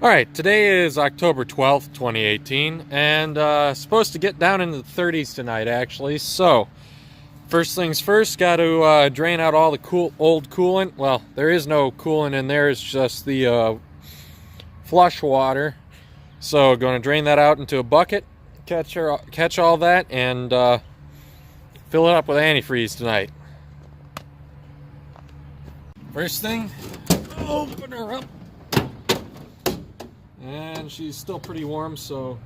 Alright, today is October 12th, 2018, and supposed to get down into the 30s tonight, actually. So, first things first, got to drain out all the old coolant. Well, there is no coolant in there, it's just the flush water. So, going to drain that out into a bucket, catch all that, and fill it up with antifreeze tonight. First thing, open her up. And she's still pretty warm, so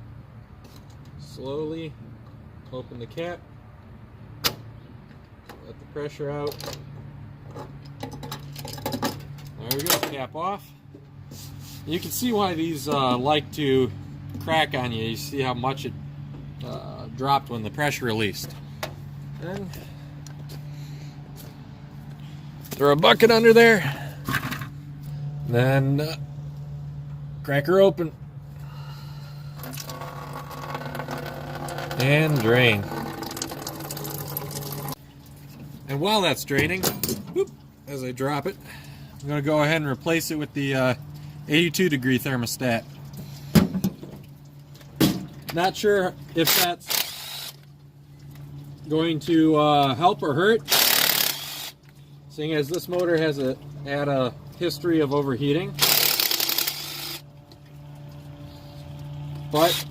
slowly open the cap, let the pressure out. There we go, cap off. You can see why these like to crack on you. You see how much it dropped when the pressure released. And throw a bucket under there, then crack her open and drain. And while that's draining, as I drop it, I'm going to go ahead and replace it with the 82 degree thermostat. Not sure if that's going to help or hurt, seeing as this motor has had a history of overheating. But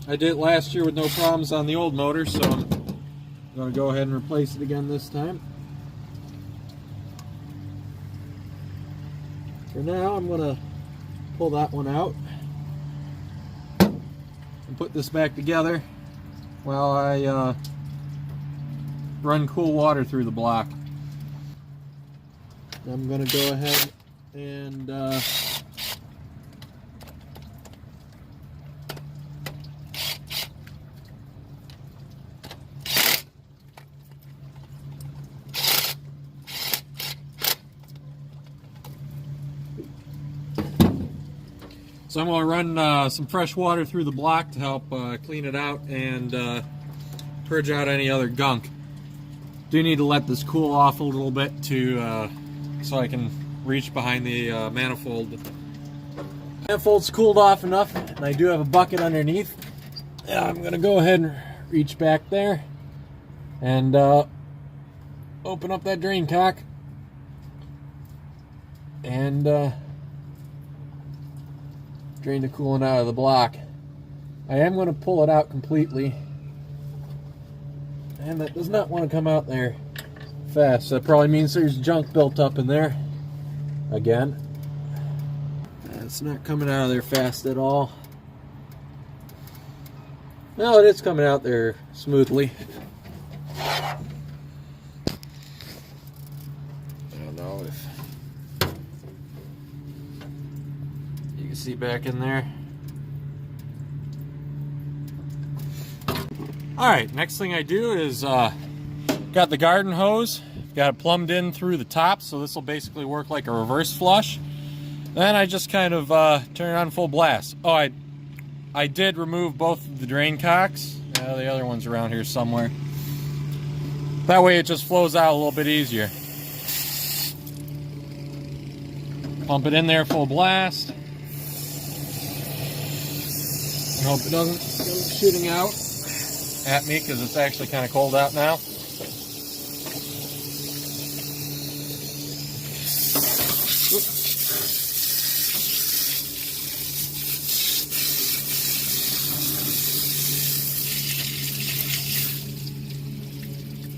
I did it last year with no problems on the old motor, so I'm going to go ahead and replace it again this time. For now, I'm going to pull that one out and put this back together while I run cool water through the block. I'm going to go ahead and so I'm going to run some fresh water through the block to help clean it out and purge out any other gunk. Do need to let this cool off a little bit so I can reach behind the manifold. The manifold's cooled off enough, and I do have a bucket underneath. I'm going to go ahead and reach back there and open up that drain cock and drain the coolant out of the block. I am going to pull it out completely, and that does not want to come out there fast. That probably means there's junk built up in there again. It's not coming out of there fast at all. No, it is coming out there smoothly. I don't know if you can see back in there. Alright, next thing I do is got the garden hose, got it plumbed in through the top, so this will basically work like a reverse flush. Then I just kind of turn it on full blast. Oh, I did remove both of the drain cocks. The other one's around here somewhere. That way it just flows out a little bit easier. Pump it in there full blast. And hope it doesn't go shooting out at me, because it's actually kind of cold out now.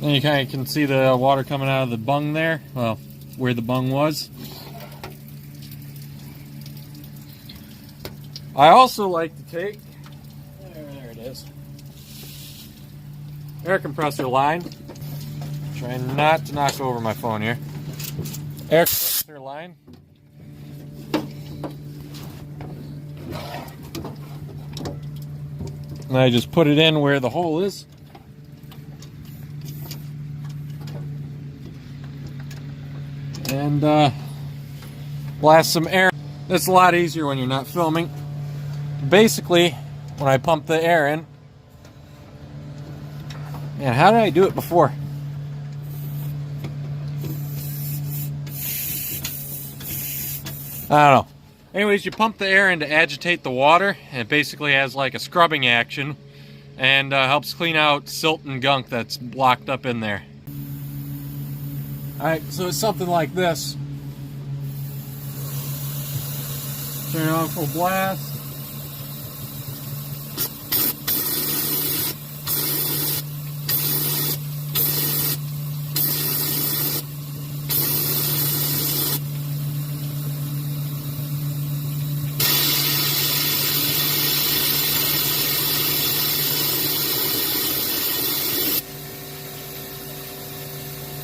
Then you kind of can see the water coming out of the bung there, well, where the bung was. I also like to take, there it is, air compressor line. Trying not to knock over my phone here. Air compressor line. And I just put it in where the hole is. And blast some air. It's a lot easier when you're not filming. Basically, when I pump the air in, man, how did I do it before? I don't know. Anyways, you pump the air in to agitate the water, and it basically has like a scrubbing action, and helps clean out silt and gunk that's blocked up in there. Alright, so it's something like this. Turn it on full blast.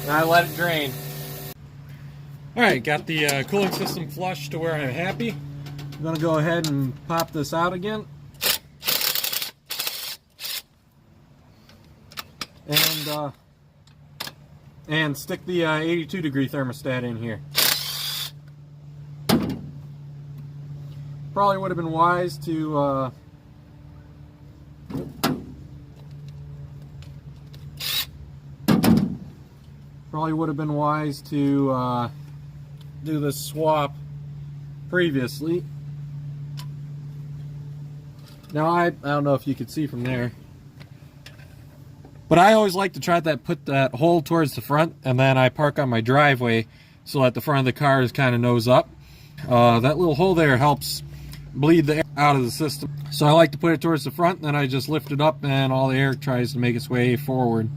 And I let it drain. Alright, got the cooling system flushed to where I'm happy. I'm going to go ahead and pop this out again. And stick the 82 degree thermostat in here. Probably would have been wise to do this swap previously. Now I don't know if you could see from there, but I always like to try that, put that hole towards the front, and then I park on my driveway so that the front of the car is kind of nose up. That little hole there helps bleed the air out of the system. So I like to put it towards the front, then I just lift it up and all the air tries to make its way forward.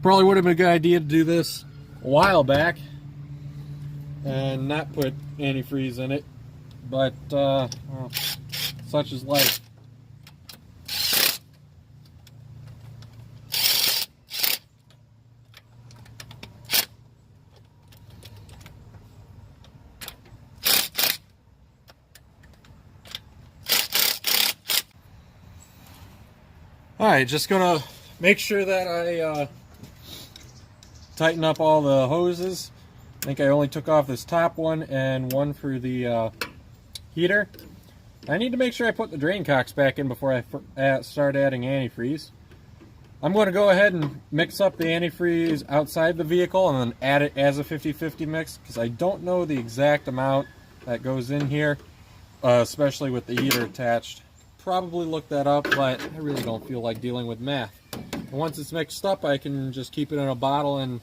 Probably would have been a good idea to do this a while back and not put antifreeze in it, but well, such is life. Alright, just gonna make sure that I tighten up all the hoses. I think I only took off this top one and one for the heater. I need to make sure I put the drain cocks back in before I start adding antifreeze. I'm going to go ahead and mix up the antifreeze outside the vehicle and then add it as a 50-50 mix, because I don't know the exact amount that goes in here, especially with the heater attached. Probably look that up, but I really don't feel like dealing with math. And once it's mixed up, I can just keep it in a bottle and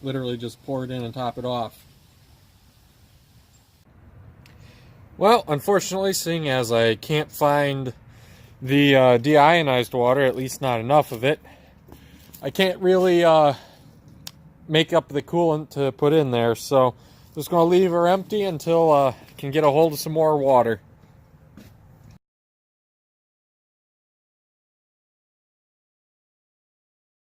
literally just pour it in and top it off. Well, unfortunately, seeing as I can't find the deionized water, at least not enough of it, I can't really make up the coolant to put in there, so just going to leave her empty until I can get a hold of some more water.